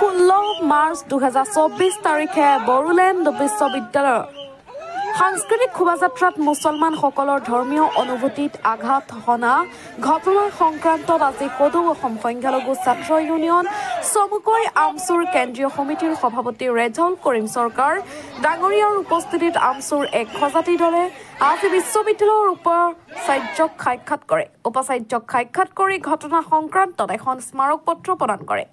16 March 2024 তাৰিখে বড়োলেণ্ড বিশ্ববিদ্যালয়ৰ সাংস্কৃতিক শোভাযাত্ৰাত মুছলমানসকলৰ ধৰ্মীয় অনুভূতিত আঘাত হনা ঘটনাৰ সংক্ৰান্তত আজি সদৌ অসম সংখ্যালঘু ছাত্ৰ ইউনিয়ন চমুকৈ আমচুৰ কেন্দ্ৰীয় সমিতিৰ সভাপতি ৰেজাউল কৰিম চৰকাৰ ডাঙৰীয়াৰ উপস্থিতিত আমচুৰ এক সজাতি দলে আজি বিশ্ববিদ্যালয়ৰ উপাচাৰ্যক সাক্ষাৎ কৰি ঘটনা সংক্ৰান্তত এখন স্মাৰক পত্ৰ প্ৰদান কৰে।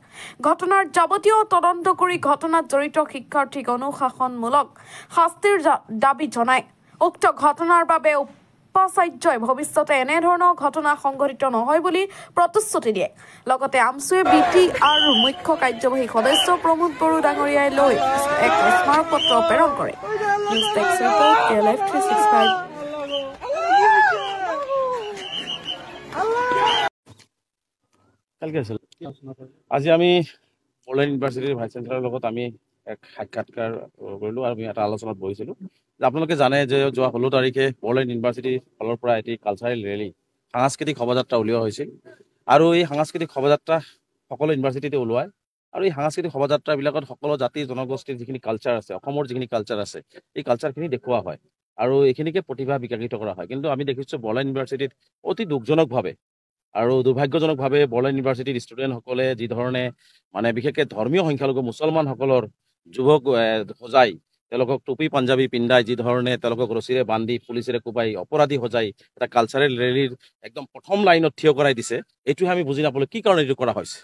ঘটনাৰ যাৱতীয় তদন্ত কৰি ঘটনাত জড়িত শিক্ষাৰ্থীক অনুশাসনমূলক শাস্তিৰ দাবী জনায়। উক্ত ঘটনাৰ বাবে উপাচাৰ্যই ভৱিষ্যতে এনেধৰণৰ ঘটনা সংঘটিত নহয় বুলি প্ৰতিশ্ৰুতি দিয়ে। লগতে আমচুৱে বিটি আৰু মুখ্য কাৰ্যবাহী সদস্য প্ৰমোদ বড়ো ডাঙৰীয়াই লৈ এক স্মাৰক পত্ৰ প্ৰেৰণ কৰে। News desk report KLF 365। আজি আমি বড়োলেণ্ড ইউনিভাৰ্চিটিৰ ভাইচ চেঞ্চেলাৰৰ লগত আমি এক সাক্ষাৎকাৰ কৰিলোঁ আৰু আমি এটা আলোচনাত বহিছিলোঁ। আপোনালোকে জানে যে যোৱা 16 তাৰিখে বড়োলেণ্ড ইউনিভাৰ্চিটিৰ ফালৰ পৰা এটি কালচাৰেল ৰেলী সাংস্কৃতিক শোভাযাত্ৰা উলিওৱা হৈছিল আৰু এই সাংস্কৃতিক শোভাযাত্ৰা সকলো ইউনিভাৰ্চিটিতে ওলোৱায় আৰু এই সাংস্কৃতিক শোভাযাত্ৰাবিলাকত সকলো জাতি জনগোষ্ঠীৰ যিখিনি কালচাৰ আছে, অসমৰ যিখিনি কালচাৰ আছে, এই কালচাৰখিনি দেখুওৱা হয় আৰু এইখিনিকে প্ৰতিভা বিকশিত কৰা হয়। কিন্তু আমি দেখিছোঁ বড়োলেণ্ড ইউনিভাৰ্চিটিত অতি দুখজনকভাৱে আৰু দুৰ্ভাগ্যজনকভাৱে বড়োলেণ্ড ইউনিভাৰ্চিটিৰ ষ্টুডেণ্টসকলে যি ধৰণে বিশেষকৈ ধৰ্মীয় সংখ্যালঘু মুছলমানসকলৰ যুৱক সজাই তেওঁলোকক টুপি পাঞ্জাবী পিন্ধাই যি ধৰণে তেওঁলোকক ৰছীৰে বান্ধি পুলিচেৰে কোবাই অপৰাধী সজাই এটা কালচাৰেল ৰেলীৰ একদম প্ৰথম লাইনত থিয় কৰাই দিছে। এইটোহে আমি বুজি নাপালোঁ কি কাৰণে এইটো কৰা হৈছে,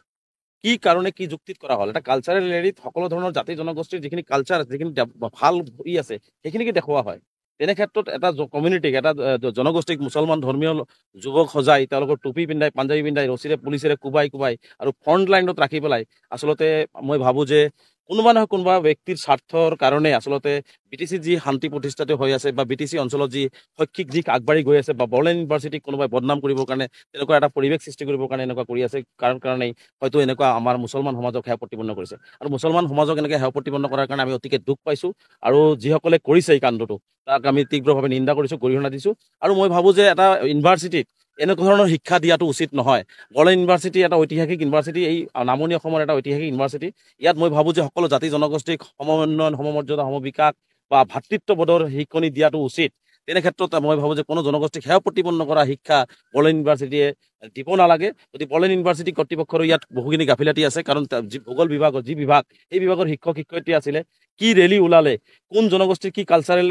কি কাৰণে কি যুক্তিত কৰা হ'ল। এটা কালচাৰেল ৰেলীত সকলো ধৰণৰ জাতি জনগোষ্ঠীৰ যিখিনি কালচাৰ আছে, যিখিনি ভাল আছে, সেইখিনিকে দেখুওৱা হয়। তেনে ক্ষেত্ৰত এটা কমিউনিটিক, এটা জনগোষ্ঠীক মুছলমান ধৰ্মীয় যুৱক সজাই তেওঁলোকৰ টুপি পিন্ধাই পাঞ্জাবী পিন্ধাই ৰছীৰে পুলিচেৰে কোবাই আৰু ফ্ৰণ্ট লাইনত ৰাখি পেলাই আচলতে মই ভাবোঁ যে কোনোবা নহয় কোনোবা ব্যক্তিৰ স্বাৰ্থৰ কাৰণে আচলতে BTC যি শান্তি প্ৰতিষ্ঠাটো হৈ আছে বা BTC অঞ্চলত যি শৈক্ষিক দিশ আগবাঢ়ি গৈ আছে বা বড়োলেণ্ড ইউনিভাৰ্চিটিক কোনোবাই বদনাম কৰিবৰ কাৰণে তেনেকুৱা এটা পৰিৱেশ সৃষ্টি কৰিবৰ কাৰণে এনেকুৱা কৰি আছে, কাৰণেই হয়তো এনেকুৱা আমাৰ মুছলমান সমাজক সেৱা প্ৰতিপন্ন কৰিছে। আৰু মুছলমান সমাজক এনেকৈ সেৱা প্ৰতিপন্ন কৰাৰ কাৰণে আমি অতিকে দুখ পাইছোঁ আৰু যিসকলে কৰিছে এই কাণ্ডটো তাক আমি তীব্ৰভাৱে নিন্দা কৰিছোঁ, গৰিহণা দিছোঁ। আৰু মই ভাবোঁ যে এটা ইউনিভাৰ্চিটিত এনেকুৱা ধৰণৰ শিক্ষা দিয়াটো উচিত নহয়। বড়োলেণ্ড ইউনিভাৰ্চিটি এটা ঐতিহাসিক ইউনিভাৰ্চিটি, এই নামনি অসমৰ এটা ঐতিহাসিক ইউনিভাৰ্চিটি। ইয়াত মই ভাবোঁ যে সকলো জাতি জনগোষ্ঠীক সমন্বয়ন, সমমৰ্যাদা, সমবিকাশ বা ভাতৃত্ববোধৰ শিক্ষণি দিয়াটো উচিত। তেনে ক্ষেত্ৰত মই ভাবোঁ যে কোনো জনগোষ্ঠীক সেৱা প্ৰতিপন্ন কৰা শিক্ষা বড়োলেণ্ড ইউনিভাৰ্চিটিয়ে দিব নালাগে। গতিকে বড়োলেণ্ড ইউনিভাৰ্চিটি কৰ্তৃপক্ষৰো ইয়াত বহুখিনি গাফিলতি আছে, কাৰণ ভূগোল বিভাগৰ যি বিভাগ, সেই বিভাগৰ শিক্ষক শিক্ষয়িত্ৰী আছিলে, কি ৰেলী ওলালে, কোন জনগোষ্ঠীৰ কি কালচাৰেল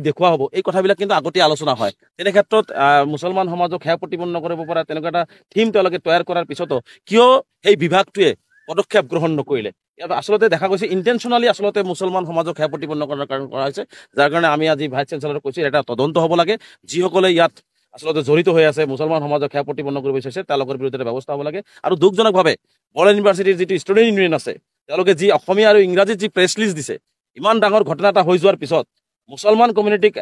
দেখুওৱা হ'ব, এই কথাবিলাক কিন্তু আগতে আলোচনা হয়। তেনে ক্ষেত্ৰত মুছলমান সমাজক সেৱা প্ৰতিপন্ন কৰিব পৰা তেনেকুৱা এটা থিম তেওঁলোকে তৈয়াৰ কৰাৰ পিছতো কিয় সেই বিভাগটোৱে পদক্ষেপ গ্ৰহণ নকৰিলে? ইয়াত আচলতে দেখা গৈছে ইণ্টেনশ্যনেলি আচলতে মুছলমান সমাজক সেৱা প্ৰতিপন্ন কৰাৰ কাৰণে কৰা হৈছে, যাৰ কাৰণে আমি আজি ভাইচ চেঞ্চেলাৰক কৈছোঁ এটা তদন্ত হ'ব লাগে। যিসকলে ইয়াত আচলতে জড়িত হৈ আছে, মুছলমান সমাজক সেৱা প্ৰতিপন্ন কৰিব বিচাৰিছে, তেওঁলোকৰ বিৰুদ্ধে ব্যৱস্থা হ'ব লাগে। আৰু দুখজনকভাৱে বড়োলেণ্ড ইউনিভাৰ্চিটিৰ যিটো ষ্টুডেণ্ট ইউনিয়ন আছে, তেওঁলোকে যি অসমীয়া আৰু ইংৰাজীত যি প্ৰেছ ৰিলিজ দিছে, ইমান ডাঙৰ ঘটনা এটা হৈ যোৱাৰ পিছত মুছলমান কমিউনিটিক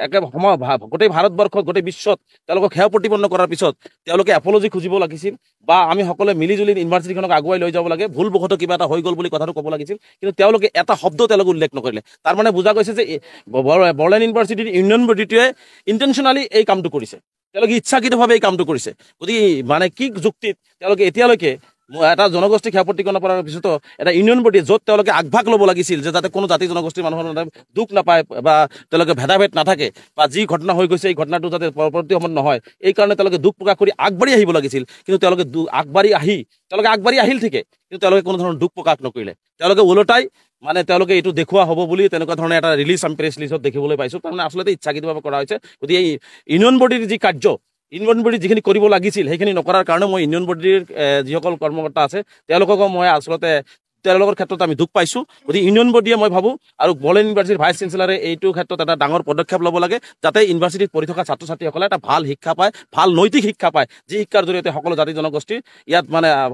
গোটেই ভাৰতবৰ্ষত, গোটেই বিশ্বত তেওঁলোকক সেৱা প্ৰতিপন্ন কৰাৰ পিছত তেওঁলোকে এপলজি খুজিব লাগিছিল বা আমি সকলোৱে মিলিজুলি ইউনিভাৰ্চিটিখনক আগুৱাই লৈ যাব লাগে। ভুলবশতঃ কিবা এটা হৈ গ'ল বুলি কথাটো ক'ব লাগিছিল, কিন্তু তেওঁলোকে এটা শব্দ তেওঁলোকে উল্লেখ নকৰিলে। তাৰ মানে বুজা গৈছে যে বড়োলেণ্ড ইউনিভাৰ্চিটিৰ ইউনিয়ন বডিটোৱে ইণ্টেনশ্যনেলি এই কামটো কৰিছে, তেওঁলোকে ইচ্ছাকৃতভাৱে এই কামটো কৰিছে। গতিকে কি যুক্তিত তেওঁলোকে এতিয়ালৈকে এটা জনগোষ্ঠীক সেৱা প্ৰতিপন্ন কৰাৰ পিছতো এটা ইউনিয়ন বডি য'ত তেওঁলোকে আগভাগ ল'ব লাগিছিল যে যাতে কোনো জাতি জনগোষ্ঠীৰ মানুহৰ দুখ নাপায় বা তেওঁলোকে ভেদাভেদ নাথাকে বা যি ঘটনা হৈ গৈছে এই ঘটনাটো যাতে পৰৱৰ্তী সময়ত নহয়, এই কাৰণে তেওঁলোকে দুখ প্ৰকাশ কৰি আগবাঢ়ি আহিব লাগিছিল। কিন্তু তেওঁলোকে আগবাঢ়ি আহিল ঠিকে, কিন্তু তেওঁলোকে কোনো ধৰণৰ দুখ প্ৰকাশ নকৰিলে। তেওঁলোকে ওলোটাই তেওঁলোকে এইটো দেখুওৱা হ'ব বুলি তেনেকুৱা ধৰণে এটা ৰিলিজ আমি প্ৰেছ ৰিলিজত দেখিবলৈ পাইছোঁ। তাৰমানে আচলতে ইচ্ছাকৃতভাৱে কৰা হৈছে। গতিকে এই ইউনিয়ন বডিৰ যি কাৰ্য, ইউনিয়ন বডি যিখিনি কৰিব লাগিছিল সেইখিনি নকৰাৰ কাৰণে মই ইউনিয়ন বডিৰ যিসকল কৰ্মকৰ্তা আছে তেওঁলোককো মই আচলতে তেওঁলোকৰ ক্ষেত্ৰত আমি দুখ পাইছোঁ। গতিকে ইউনিয়ন বডিয়ে মই ভাবোঁ আৰু বড়োলেণ্ড ইউনিভাৰ্চিটিৰ ভাইচ চেঞ্চেলাৰে এইটো ক্ষেত্ৰত এটা ডাঙৰ পদক্ষেপ ল'ব লাগে, যাতে ইউনিভাৰ্চিটিত পঢ়ি থকা ছাত্ৰ ছাত্ৰীসকলে এটা ভাল শিক্ষা পায়, ভাল নৈতিক শিক্ষা পায়, যি শিক্ষাৰ জৰিয়তে সকলো জাতি জনগোষ্ঠীৰ ইয়াত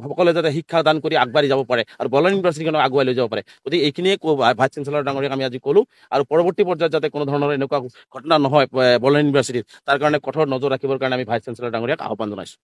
সকলোৱে যাতে শিক্ষা দান কৰি আগবাঢ়ি যাব পাৰে আৰু বড়োলেণ্ড ইউনিভাৰ্চিটিখনক আগুৱাই লৈ যাব পাৰে। গতিকে এইখিনিয়ে ভাইচ চেঞ্চেলাৰ ডাঙৰীয়াক আমি আজি ক'লোঁ আৰু পৰৱৰ্তী পৰ্যায়ত যাতে কোনো ধৰণৰ এনেকুৱা ঘটনা নহয় বড়োলেণ্ড ইউনিভাৰ্চিটিত, তাৰ কাৰণে কঠোৰ নজৰ ৰাখিবৰ কাৰণে আমি ভাইচ চেঞ্চেলাৰ ডাঙৰীয়াক আহ্বান জনাইছোঁ।